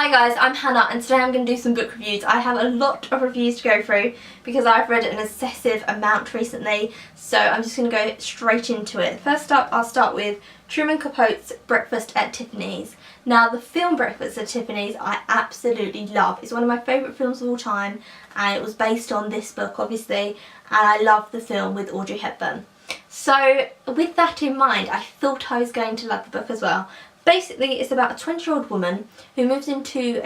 Hi guys, I'm Hannah and today I'm going to do some book reviews. I have a lot of reviews to go through because I've read an excessive amount recently, so I'm just going to go straight into it. First up, I'll start with Truman Capote's Breakfast at Tiffany's. Now, the film Breakfast at Tiffany's I absolutely love. It's one of my favourite films of all time, and it was based on this book obviously, and I love the film with Audrey Hepburn. So with that in mind, I thought I was going to love the book as well. Basically, it's about a 20-year-old woman who moves into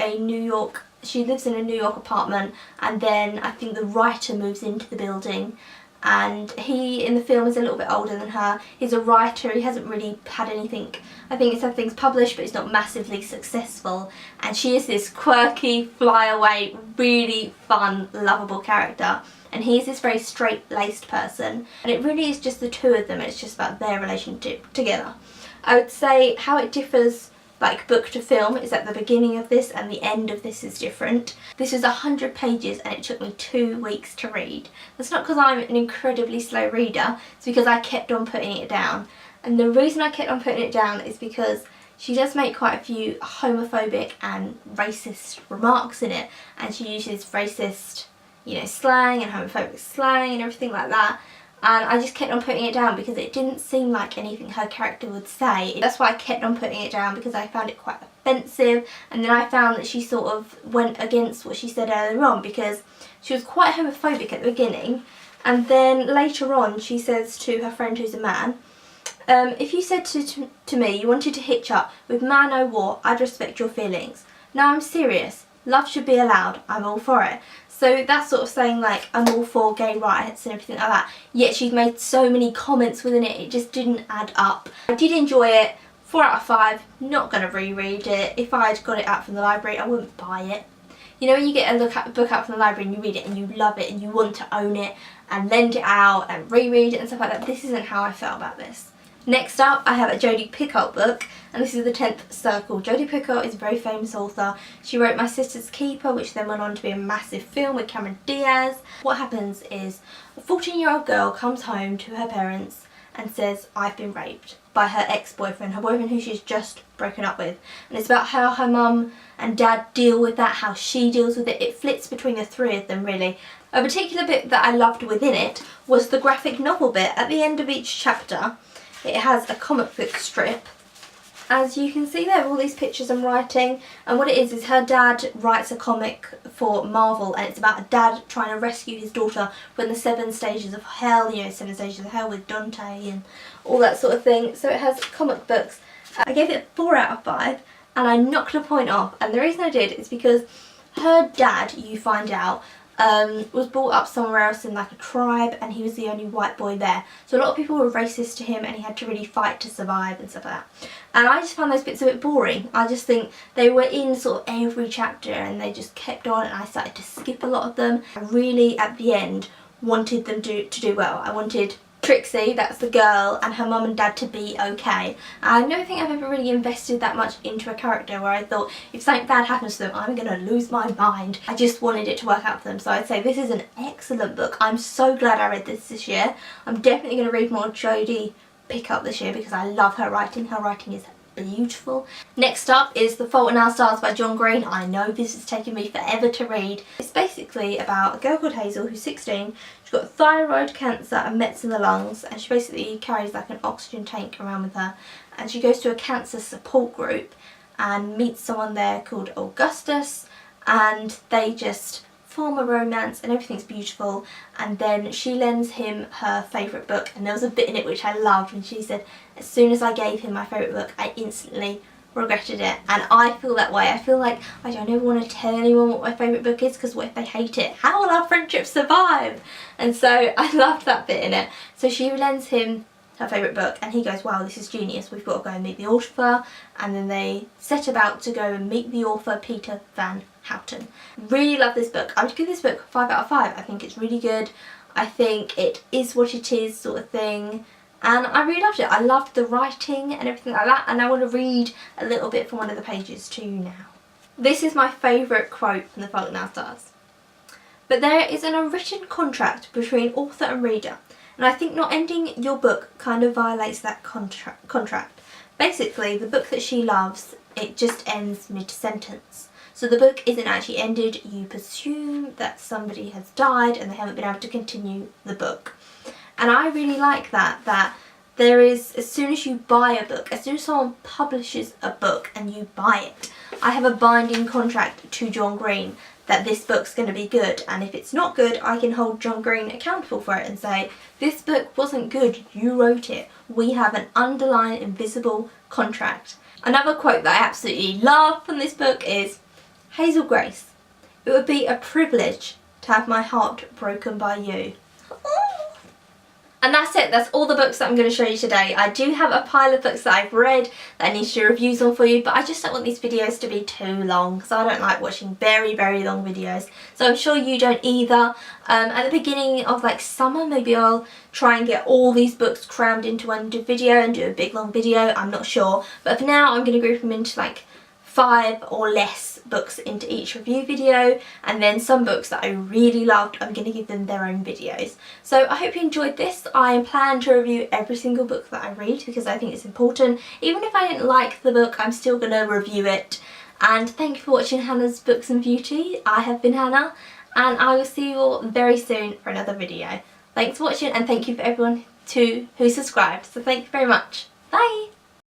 she lives in a New York apartment, and then I think the writer moves into the building, and he in the film is a little bit older than her. He's a writer, he hasn't really had anything, I think he's had things published, but he's not massively successful, and she is this quirky, flyaway, really fun, lovable character. And he's this very straight-laced person, and it really is just the two of them. It's just about their relationship together. I would say how it differs like book to film is at the beginning of this and the end of this is different. This is 100 pages and it took me 2 weeks to read. That's not because I'm an incredibly slow reader, it's because I kept on putting it down. And the reason I kept on putting it down is because she does make quite a few homophobic and racist remarks in it, and she uses racist, slang and homophobic slang and everything like that. And I just kept on putting it down because it didn't seem like anything her character would say. That's why I kept on putting it down, because I found it quite offensive, and then I found that she sort of went against what she said earlier on, because she was quite homophobic at the beginning, and then later on she says to her friend who's a man, if you said to me you wanted to hitch up with man o' war, I'd respect your feelings. No, I'm serious. Love should be allowed. I'm all for it. So that's sort of saying like I'm all for gay rights and everything like that. Yet she's made so many comments within it, it just didn't add up. I did enjoy it. 4 out of 5. Not going to reread it. If I'd got it out from the library, I wouldn't buy it. You know when you get a book out from the library and you read it and you love it and you want to own it and lend it out and reread it and stuff like that? This isn't how I felt about this. Next up, I have a Jodi Picoult book, and this is The 10th Circle. Jodi Picoult is a very famous author. She wrote My Sister's Keeper, which then went on to be a massive film with Cameron Diaz. What happens is a 14-year-old girl comes home to her parents and says, I've been raped by her ex-boyfriend, her boyfriend who she's just broken up with. And it's about how her mum and dad deal with that, how she deals with it. It flits between the three of them really. A particular bit that I loved within it was the graphic novel bit. At the end of each chapter, it has a comic book strip. As you can see there, all these pictures and writing, and what it is her dad writes a comic for Marvel, and it's about a dad trying to rescue his daughter from the 7 stages of hell, 7 stages of hell with Dante and all that sort of thing. So it has comic books. I gave it 4 out of 5 and I knocked a point off, and the reason I did is because her dad, you find out, was brought up somewhere else in like a tribe, and he was the only white boy there. So a lot of people were racist to him and he had to really fight to survive and stuff like that. And I just found those bits a bit boring. I just think they were in sort of every chapter and they just kept on, and I started to skip a lot of them. I really at the end wanted them to do well. I wanted Trixie, that's the girl, and her mum and dad to be okay. I don't think I've ever really invested that much into a character where I thought if something bad happens to them I'm going to lose my mind. I just wanted it to work out for them. So I'd say this is an excellent book. I'm so glad I read this year. I'm definitely going to read more Jodi Picoult this year because I love her writing. Her writing is beautiful. Next up is The Fault in Our Stars by John Green. I know this has taken me forever to read. It's basically about a girl called Hazel who's 16. She's got thyroid cancer and mets in the lungs, and she basically carries like an oxygen tank around with her, and she goes to a cancer support group and meets someone there called Augustus, and they just form a romance and everything's beautiful. And then she lends him her favourite book, and there was a bit in it which I loved, and she said as soon as I gave him my favourite book I instantly regretted it. And I feel that way. I feel like I don't ever want to tell anyone what my favourite book is, because what if they hate it? How will our friendship survive? And so I loved that bit in it. So she lends him her favourite book and he goes, wow, this is genius, we've got to go and meet the author. And then they set about to go and meet the author, Peter Van Houten. Really love this book. I would give this book 5 out of 5. I think it's really good. I think it is what it is sort of thing. And I really loved it. I loved the writing and everything like that, and I want to read a little bit from one of the pages to you now. This is my favourite quote from The Fault in Our Stars. But there is an unwritten contract between author and reader, and I think not ending your book kind of violates that contract. Basically, the book that she loves, it just ends mid-sentence. So the book isn't actually ended. You presume that somebody has died and they haven't been able to continue the book. And I really like that there is, as soon as you buy a book, as soon as someone publishes a book and you buy it, I have a binding contract to John Green that this book's going to be good, and if it's not good, I can hold John Green accountable for it and say, this book wasn't good, you wrote it. We have an underlying invisible contract. Another quote that I absolutely love from this book is, Hazel Grace, it would be a privilege to have my heart broken by you. And that's it, that's all the books that I'm going to show you today. I do have a pile of books that I've read that I need to do reviews on for you, but I just don't want these videos to be too long because I don't like watching very, very long videos. So I'm sure you don't either. At the beginning of like summer, maybe I'll try and get all these books crammed into one video and do a big long video, I'm not sure. But for now, I'm going to group them into like 5 or less books into each review video, and then some books that I really loved, I'm going to give them their own videos. So I hope you enjoyed this. I plan to review every single book that I read because I think it's important. Even if I didn't like the book, I'm still going to review it. And thank you for watching Hannah's Books and Beauty. I have been Hannah, and I will see you all very soon for another video. Thanks for watching, and thank you for everyone who subscribed. So thank you very much. Bye!